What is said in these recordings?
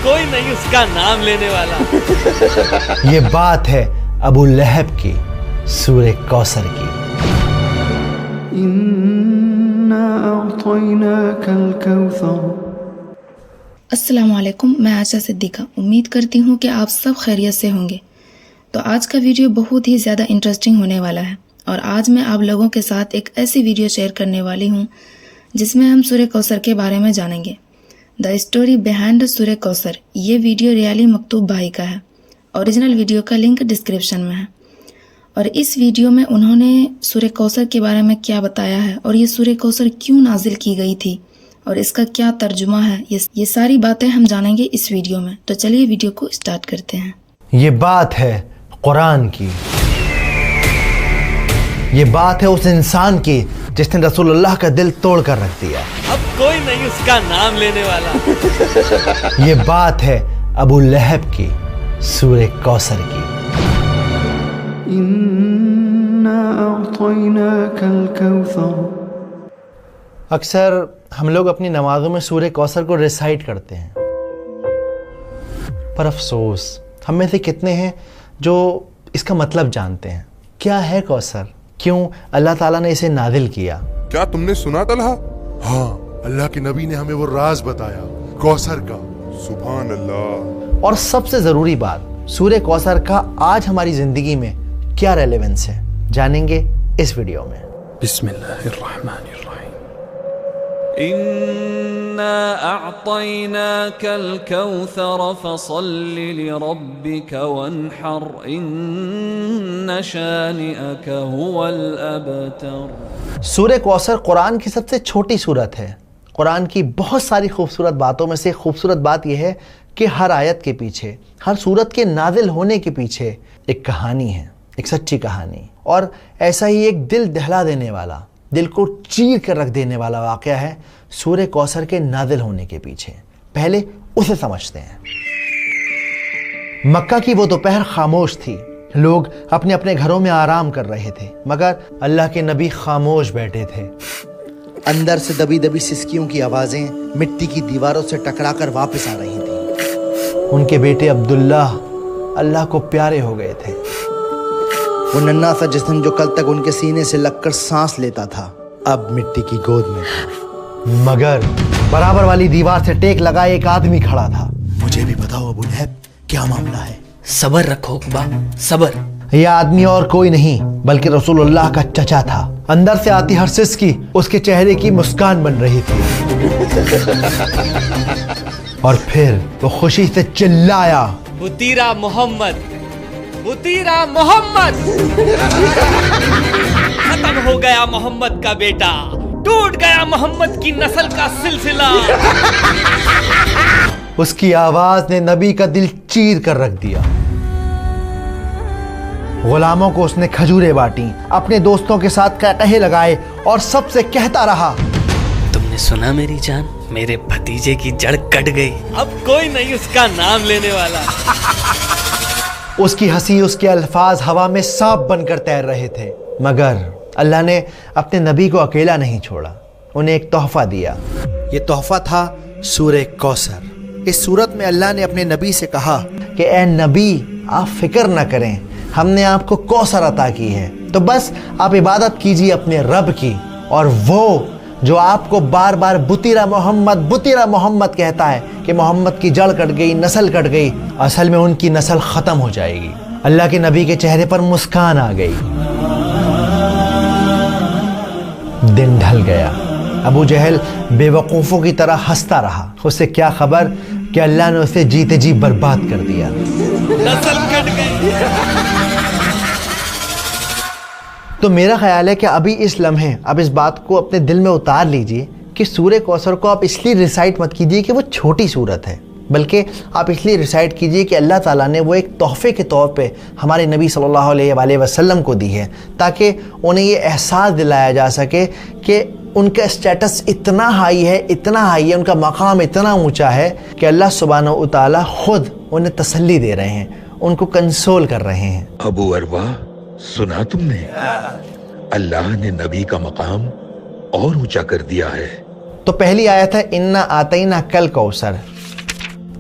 کوئی نہیں اس کا نام لینے والا۔ یہ بات ہے ابو لہب کی سورہ کوثر کی۔ اِنَّا أَعْطَيْنَاكَ الْكَوْثَرَ۔ السلام علیکم، میں عائشہ صدیقہ۔ امید کرتی ہوں کہ آپ سب خیریت سے ہوں گے۔ تو آج کا ویڈیو بہت ہی زیادہ انٹرسٹنگ ہونے والا ہے، اور آج میں آپ لوگوں کے ساتھ ایک ایسی ویڈیو شیئر کرنے والی ہوں جس میں ہم سورہ کوثر کے بارے میں جانیں گے، دا اسٹوری بیہائنڈ سورہ کوثر۔ یہ ویڈیو ریالی مکتوب بھائی کا ہے۔ اوریجنل ویڈیو کا لنک ڈسکرپشن میں ہے، اور اس ویڈیو میں انہوں نے سورہ کوثر کے بارے میں کیا بتایا ہے، اور یہ سورہ کوثر کیوں نازل کی گئی تھی، اور اس کا کیا ترجمہ ہے، یہ ساری باتیں ہم جانیں گے اس ویڈیو میں۔ تو چلیے ویڈیو کو اسٹارٹ کرتے ہیں۔ یہ بات ہے قرآن کی، یہ بات ہے اس انسان کی جس نے رسول اللہ کا دل توڑ کر رکھ دیا۔ اب کوئی نہیں اس کا نام لینے والا۔ یہ بات ہے ابو لہب کی سورہ کوثر کی۔ اِنَّا أَعْطَيْنَاكَ الْكَوْثَرَ۔ اکثر ہم لوگ اپنی نمازوں میں سورہ کوثر کو ریسائٹ کرتے ہیں، پر افسوس ہم میں سے کتنے ہیں جو اس کا مطلب جانتے ہیں؟ کیا ہے کوثر؟ کیوں اللہ تعالیٰ نے اسے نازل کیا؟ کیا تم نے سنا طلحہ؟ ہاں، اللہ کے نبی نے ہمیں وہ راز بتایا کوثر کا۔ سبحان اللہ۔ اور سب سے ضروری بات، سورہ کوثر کا آج ہماری زندگی میں کیا ریلیونس ہے، جانیں گے اس ویڈیو میں۔ بسم اللہ الرحمن الرحیم۔ إنا أعطيناك الكوثر فصل لربك وانحر إن شانئك هو الأبتر۔ سورہ کوثر قرآن کی سب سے چھوٹی سورت ہے۔ قرآن کی بہت ساری خوبصورت باتوں میں سے خوبصورت بات یہ ہے کہ ہر آیت کے پیچھے، ہر سورت کے نازل ہونے کے پیچھے ایک کہانی ہے، ایک سچی کہانی، اور ایسا ہی ایک دل دہلا دینے والا، دل کو چیر کر رکھ دینے والا واقعہ ہے سورہ کوثر کے نازل ہونے کے پیچھے۔ پہلے اسے سمجھتے ہیں۔ مکہ کی وہ دوپہر خاموش تھی، لوگ اپنے اپنے گھروں میں آرام کر رہے تھے، مگر اللہ کے نبی خاموش بیٹھے تھے۔ اندر سے دبی دبی سسکیوں کی آوازیں مٹی کی دیواروں سے ٹکرا کر واپس آ رہی تھیں۔ ان کے بیٹے عبداللہ اللہ کو پیارے ہو گئے تھے۔ وہ ننھا سا جسم جو کل تک ان کے سینے سے لگ کر سانس لیتا تھا، اب مٹی کی گود میں تھا۔ مگر برابر والی دیوار سے ٹیک لگائے ایک آدمی کھڑا تھا۔ مجھے بھی بتاؤ ابو لہب، کیا معاملہ ہے؟ صبر رکھو اقبا، صبر۔ یہ آدمی اور کوئی نہیں بلکہ رسول اللہ کا چچا تھا۔ اندر سے آتی ہر سسکی اس کے چہرے کی مسکان بن رہی تھی، اور پھر وہ خوشی سے چلایا، بطیرہ محمد، بطیرہ محمد۔ ختم ہو گیا محمد کا بیٹا، ٹوٹ گیا محمد کی نسل کا سلسلہ۔ اس کی آواز نے نبی کا دل چیر کر رکھ دیا۔ غلاموں کو اس نے کھجوریں بانٹیں، اپنے دوستوں کے ساتھ قہقہے لگائے، اور سب سے کہتا رہا، تم نے سنا میری جان، میرے بھتیجے کی جڑ کٹ گئی۔ اب کوئی نہیں اس کا نام لینے والا۔ اس کی ہنسی، اس کے الفاظ ہوا میں سانپ بن کر تیر رہے تھے، مگر اللہ نے اپنے نبی کو اکیلا نہیں چھوڑا، انہیں ایک تحفہ دیا۔ یہ تحفہ تھا سورہ کوثر۔ اس سورت میں اللہ نے اپنے نبی سے کہا کہ اے نبی، آپ فکر نہ کریں، ہم نے آپ کو کوثر عطا کی ہے، تو بس آپ عبادت کیجیے اپنے رب کی، اور وہ جو آپ کو بار بار بطیرہ محمد بطیرہ محمد کہتا ہے کہ محمد کی جڑ کٹ گئی، نسل کٹ گئی، اصل میں ان کی نسل ختم ہو جائے گی۔ اللہ کے نبی کے چہرے پر مسکان آ گئی۔ دن ڈھل گیا، ابو جہل بے وقوفوں کی طرح ہنستا رہا۔ اسے کیا خبر کہ اللہ نے اسے جیتے جی برباد کر دیا۔ نسل کٹ گئی۔ تو میرا خیال ہے کہ ابھی اس لمحے اب اس بات کو اپنے دل میں اتار لیجئے کہ سورہ کوثر کو آپ اس لیے ریسائٹ مت کیجئے کہ وہ چھوٹی سورت ہے، بلکہ آپ اس لیے ریسائٹ کیجئے کہ اللہ تعالیٰ نے وہ ایک تحفے کے طور پہ ہمارے نبی صلی اللہ علیہ وآلہ وسلم کو دی ہے، تاکہ انہیں یہ احساس دلایا جا سکے کہ ان کا اسٹیٹس اتنا ہائی ہے، ان کا مقام اتنا اونچا ہے کہ اللہ سبحانہ و تعالیٰ خود انہیں تسلی دے رہے ہیں، ان کو کنسول کر رہے ہیں۔ ابو اروا، سنا تم نے؟ اللہ نے نبی کا مقام اور اونچا کر دیا ہے۔ تو پہلی آیت ہے انا آتینا کل کوثر،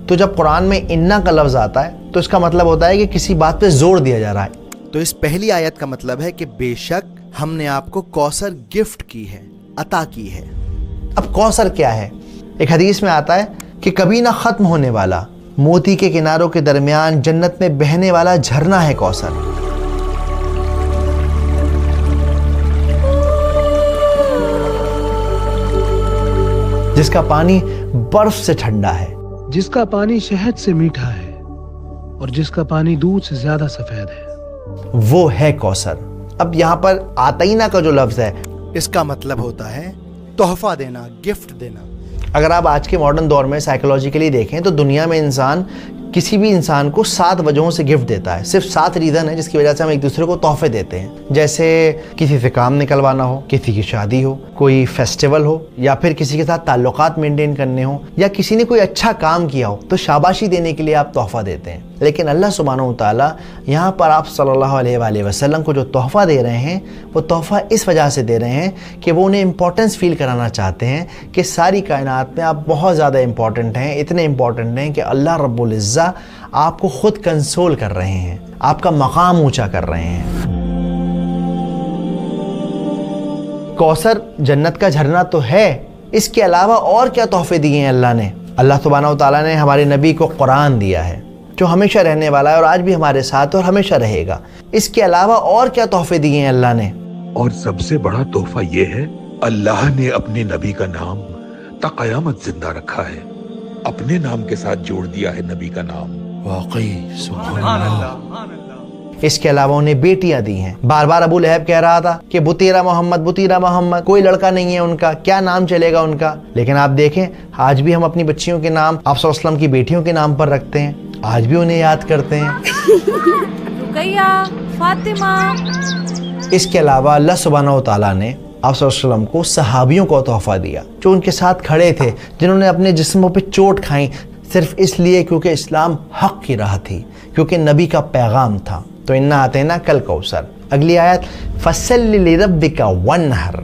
تو جب قرآن میں انا کا لفظ آتا ہے تو اس کا مطلب ہوتا ہے کہ کسی بات پہ زور دیا جا رہا ہے. تو اس پہلی آیت کا مطلب ہے کہ بے شک ہم نے آپ کو کوثر گفٹ کی ہے، عطا کی ہے. اب کوثر کیا ہے؟ ایک حدیث میں آتا ہے کہ کبھی نہ ختم ہونے والا موتی کے کناروں کے درمیان جنت میں بہنے والا جھرنا ہے کوثر. جس کا پانی برف سے ٹھنڈا ہے، جس کا پانی شہد سے میٹھا ہے اور جس کا پانی دودھ سے زیادہ سفید ہے، وہ ہے کوثر. اب یہاں پر آتینا کا جو لفظ ہے اس کا مطلب ہوتا ہے تحفہ دینا، گفٹ دینا. اگر آپ آج کے ماڈرن دور میں سائیکولوجیکلی دیکھیں تو دنیا میں انسان کسی بھی انسان کو 7 وجہوں سے گفٹ دیتا ہے. صرف 7 ریزن ہے جس کی وجہ سے ہم ایک دوسرے کو تحفے دیتے ہیں. جیسے کسی سے کام نکلوانا ہو، کسی کی شادی ہو، کوئی فیسٹیول ہو، یا پھر کسی کے ساتھ تعلقات مینٹین کرنے ہو، یا کسی نے کوئی اچھا کام کیا ہو تو شاباشی دینے کے لیے آپ تحفہ دیتے ہیں. لیکن اللہ سبحانہ و تعالیٰ یہاں پر آپ صلی اللہ علیہ وآلہ وسلم کو جو تحفہ دے رہے ہیں وہ تحفہ اس وجہ سے دے رہے ہیں کہ وہ انہیں امپورٹنس فیل کرانا چاہتے ہیں کہ ساری کائنات میں آپ بہت زیادہ امپورٹنٹ ہیں، اتنے امپورٹنٹ ہیں کہ اللہ رب العزہ آپ کو خود کنسول کر رہے ہیں، آپ کا مقام اونچا کر رہے ہیں. کوثر جنت کا جھرنا تو ہے، اس کے علاوہ اور کیا تحفے دیے ہیں اللہ نے؟ اللہ سبحانہ و تعالیٰ نے ہمارے نبی کو قرآن دیا ہے جو ہمیشہ رہنے والا ہے اور آج بھی ہمارے ساتھ اور ہمیشہ رہے گا. اس کے علاوہ اور کیا تحفے دیے ہیں اللہ نے؟ اور سب سے بڑا تحفہ یہ ہے اللہ نے اپنے نبی کا نام تا قیامت زندہ رکھا ہے، اپنے نام کے ساتھ جوڑ دیا ہے نبی کا نام. واقعی سبحان اللہ. اس کے علاوہ انہیں بیٹیاں دی ہیں. بار بار ابو لہب کہہ رہا تھا کہ بطیرہ محمد، بطیرہ محمد، کوئی لڑکا نہیں ہے ان کا، کیا نام چلے گا ان کا؟ لیکن آپ دیکھیں آج بھی ہم اپنی بچیوں کے نام آپ صلی اللہ علیہ وسلم کی بیٹیوں کے نام پر رکھتے ہیں، آج بھی انہیں یاد کرتے ہیں. رقیہ، فاطمہ. اس کے علاوہ اللہ سبحانہ و تعالیٰ نے آپ صلی اللہ علیہ وسلم کو صحابیوں کو تحفہ دیا جو ان کے ساتھ کھڑے تھے، جنہوں نے اپنے جسموں پہ چوٹ کھائیں صرف اس لیے کیونکہ اسلام حق کی راہ تھی، کیونکہ نبی کا پیغام تھا. تو انا آتینا کل کوثر. اگلی آیت فصلی لربک وانحر.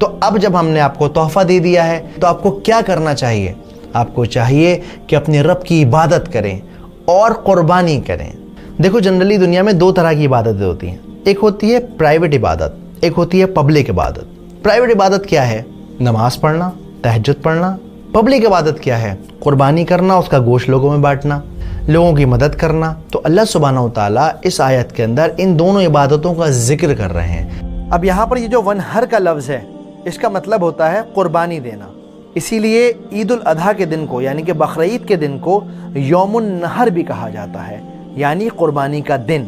تو اب جب ہم نے آپ کو تحفہ دے دیا ہے تو آپ کو کیا کرنا چاہیے؟ آپ کو چاہیے کہ اپنے رب کی عبادت کریں اور قربانی کریں. دیکھو جنرلی دنیا میں 2 طرح کی عبادتیں ہوتی ہیں، ایک ہوتی ہے پرائیویٹ عبادت، ایک ہوتی ہے پبلک عبادت. پرائیویٹ عبادت کیا ہے؟ نماز پڑھنا، تہجد پڑھنا. پبلک عبادت کیا ہے؟ قربانی کرنا، اس کا گوشت لوگوں میں بانٹنا، لوگوں کی مدد کرنا. تو اللہ سبحانہ و تعالیٰ اس آیت کے اندر ان دونوں عبادتوں کا ذکر کر رہے ہیں. اب یہاں پر یہ جو ونحر کا لفظ ہے اس کا مطلب ہوتا ہے قربانی دینا. اسی لیے عید الاضحیٰ کے دن کو یعنی کہ بقرعید کے دن کو یوم النحر بھی کہا جاتا ہے، یعنی قربانی کا دن.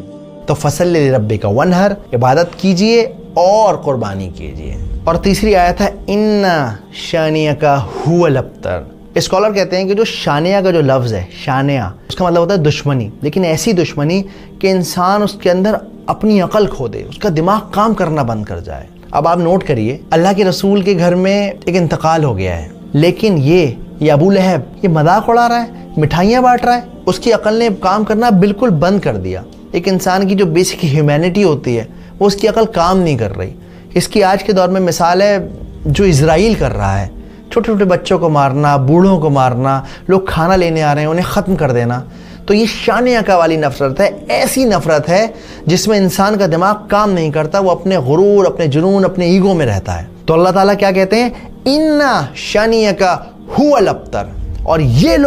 تو فصلی لربک وانحر، عبادت کیجئے اور قربانی کیجئے. اور تیسری آیت ہے انا شانیک هو الابتر. اسکالر کہتے ہیں کہ جو شانیہ کا جو لفظ ہے، شانیہ اس کا مطلب ہوتا ہے دشمنی، لیکن ایسی دشمنی کہ انسان اس کے اندر اپنی عقل کھو دے، اس کا دماغ کام کرنا بند کر جائے. اب آپ نوٹ کریے اللہ کے رسول کے گھر میں ایک انتقال ہو گیا ہے، لیکن یہ ابو لہب یہ مذاق اڑا رہا ہے، مٹھائیاں بانٹ رہا ہے. اس کی عقل نے کام کرنا بالکل بند کر دیا. ایک انسان کی جو بیسک ہیومینٹی ہوتی ہے وہ اس کی عقل کام نہیں کر رہی. اس کی آج کے دور میں مثال ہے جو اسرائیل کر رہا ہے، چھوٹے چھوٹے بچوں کو مارنا، بوڑھوں کو مارنا، لوگ کھانا لینے آ رہے ہیں انہیں ختم کر دینا. تو یہ شانیہ کا والی نفرت ہے، ایسی نفرت ہے جس میں انسان کا دماغ کام نہیں کرتا، وہ اپنے غرور، اپنے جنون، اپنے ایگو میں رہتا ہے. تو اللہ تعالیٰ کیا کہتے ہیں؟ انا شانیک هو الابتر. اور یہ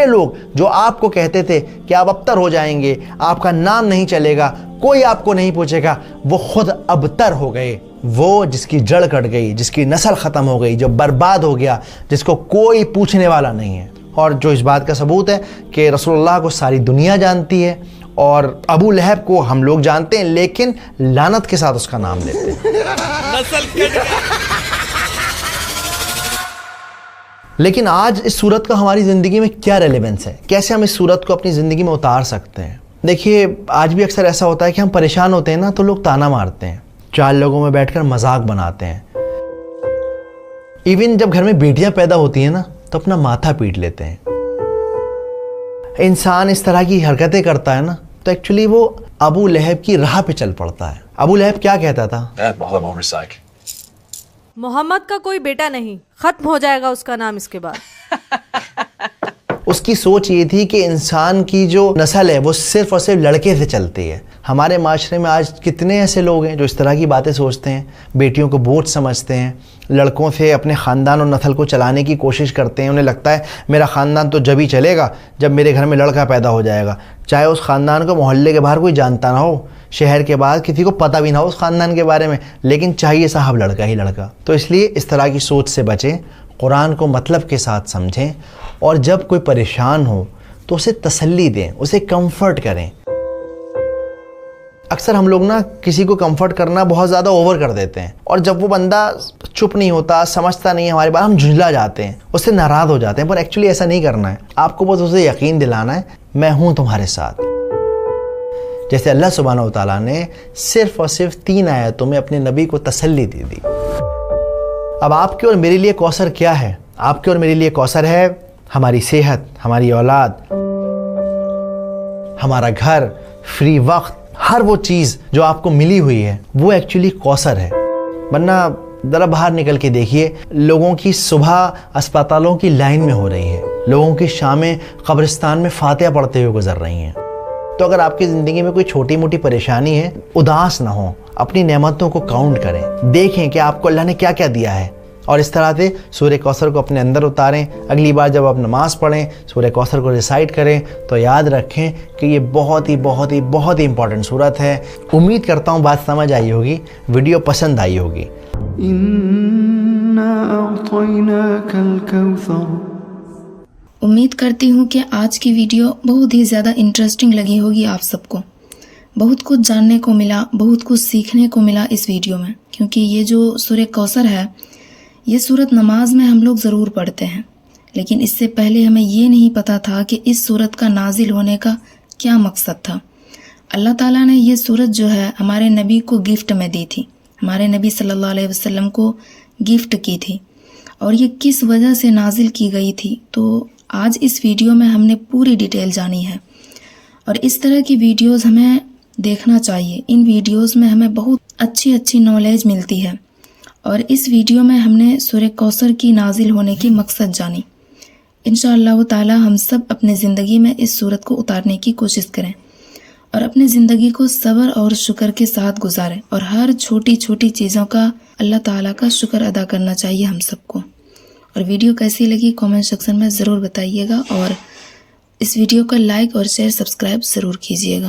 لوگ جو آپ کو کہتے تھے کہ آپ ابتر ہو جائیں گے، آپ کا نام نہیں چلے گا، کوئی آپ کو نہیں پوچھے گا، وہ خود ابتر ہو گئے. وہ جس کی جڑ کٹ گئی، جس کی نسل ختم ہو گئی، جو برباد ہو گیا، جس کو کوئی پوچھنے والا نہیں ہے. اور جو اس بات کا ثبوت ہے کہ رسول اللہ کو ساری دنیا جانتی ہے اور ابو لہب کو ہم لوگ جانتے ہیں، لیکن لعنت کے ساتھ اس کا نام لیتے ہیں. لیکن آج اس صورت کا ہماری زندگی میں کیا ریلیونس ہے؟ کیسے ہم اس صورت کو اپنی زندگی میں اتار سکتے ہیں؟ دیکھیے آج بھی اکثر ایسا ہوتا ہے کہ ہم پریشان ہوتے ہیں نا تو لوگ تانا مارتے ہیں، 4 لوگوں میں بیٹھ کر مذاق بناتے ہیں. ایون جب گھر میں بیٹیاں پیدا ہوتی ہیں نا تو اپنا ماتھا پیٹ لیتے ہیں. انسان اس طرح کی حرکتیں کرتا ہے نا تو ایکچولی وہ ابو لہب کی راہ پہ چل پڑتا ہے. ابو لہب کیا کہتا تھا؟ محمد کا کوئی بیٹا نہیں، ختم ہو جائے گا اس کا نام اس کے بعد. اس کی سوچ یہ تھی کہ انسان کی جو نسل ہے وہ صرف اور صرف لڑکے سے چلتی ہے. ہمارے معاشرے میں آج کتنے ایسے لوگ ہیں جو اس طرح کی باتیں سوچتے ہیں, بیٹیوں کو بوجھ سمجھتے ہیں, لڑکوں سے اپنے خاندان اور نسل کو چلانے کی کوشش کرتے ہیں. انہیں لگتا ہے میرا خاندان تو جب ہی چلے گا جب میرے گھر میں لڑکا پیدا ہو جائے گا, چاہے اس خاندان کو محلے کے باہر کوئی جانتا نہ ہو, شہر کے باہر کسی کو پتہ بھی نہ ہو اس خاندان کے بارے میں, لیکن چاہیے صاحب لڑکا ہی لڑکا. تو اس لیے اس طرح کی سوچ سے بچیں, قرآن کو مطلب کے ساتھ سمجھیں, اور جب کوئی پریشان ہو تو اسے تسلی دیں, اسے کمفرٹ کریں. اکثر ہم لوگ نا کسی کو کمفرٹ کرنا بہت زیادہ اوور کر دیتے ہیں, اور جب وہ بندہ چپ نہیں ہوتا, سمجھتا نہیں ہے ہماری بات, ہم جھنجلا جاتے ہیں, اس سے ناراض ہو جاتے ہیں. پر ایکچولی ایسا نہیں کرنا ہے. آپ کو بس اسے یقین دلانا ہے میں ہوں تمہارے ساتھ. جیسے اللہ سبحانہ و تعالیٰ نے صرف اور صرف 3 آیتوں میں اپنے نبی کو تسلی دی دی. اب آپ کے اور میرے لیے کوثر کیا ہے؟ آپ کے اور میرے لیے کوثر ہے ہماری صحت, ہماری اولاد, ہمارا گھر, فری وقت, ہر وہ چیز جو آپ کو ملی ہوئی ہے وہ ایکچولی کوثر ہے. ورنہ ذرا باہر نکل کے دیکھیے, لوگوں کی صبح اسپتالوں کی لائن میں ہو رہی ہے, لوگوں کی شامیں قبرستان میں فاتحہ پڑھتے ہوئے گزر رہی ہیں. تو اگر آپ کی زندگی میں کوئی چھوٹی موٹی پریشانی ہے, اداس نہ ہوں, اپنی نعمتوں کو کاؤنٹ کریں, دیکھیں کہ آپ کو اللہ نے کیا کیا دیا ہے, اور اس طرح سے سورہ کوثر کو اپنے اندر اتاریں. اگلی بار جب آپ نماز پڑھیں سورہ کوثر کو ریسائٹ کریں تو یاد رکھیں کہ یہ بہت ہی امپورٹنٹ سورت ہے. امید کرتا ہوں بات سمجھ آئی ہوگی, ویڈیو پسند آئی ہوگی. إنا أعطيناك الكوثر. امید کرتی ہوں کہ آج کی ویڈیو بہت ہی زیادہ انٹرسٹنگ لگی ہوگی آپ سب کو. بہت کچھ جاننے کو ملا, بہت کچھ سیکھنے کو ملا اس ویڈیو میں, کیونکہ یہ جو سورہ کوثر ہے یہ سورت نماز میں ہم لوگ ضرور پڑھتے ہیں, لیکن اس سے پہلے ہمیں یہ نہیں پتہ تھا کہ اس سورت کا نازل ہونے کا کیا مقصد تھا. اللہ تعالیٰ نے یہ سورت جو ہے ہمارے نبی کو گفٹ میں دی تھی, ہمارے نبی صلی اللہ علیہ وسلم کو گفٹ کی تھی, اور یہ کس وجہ سے نازل کی گئی تھی تو آج اس ویڈیو میں ہم نے پوری ڈیٹیل جانی ہے. اور اس طرح کی ویڈیوز ہمیں دیکھنا چاہیے, ان ویڈیوز میں ہمیں بہت اچھی نالج ملتی ہے. اور اس ویڈیو میں ہم نے سورہ کوثر کی نازل ہونے کی مقصد جانی. انشاءاللہ تعالی ہم سب اپنے زندگی میں اس سورت کو اتارنے کی کوشش کریں, اور اپنے زندگی کو صبر اور شکر کے ساتھ گزاریں, اور ہر چھوٹی چیزوں کا اللہ تعالیٰ کا شکر ادا کرنا چاہیے ہم سب کو. اور ویڈیو کیسی لگی کامنٹ سیکشن میں ضرور بتائیے گا, اور اس ویڈیو کا لائک اور شیئر سبسکرائب ضرور کیجیے گا.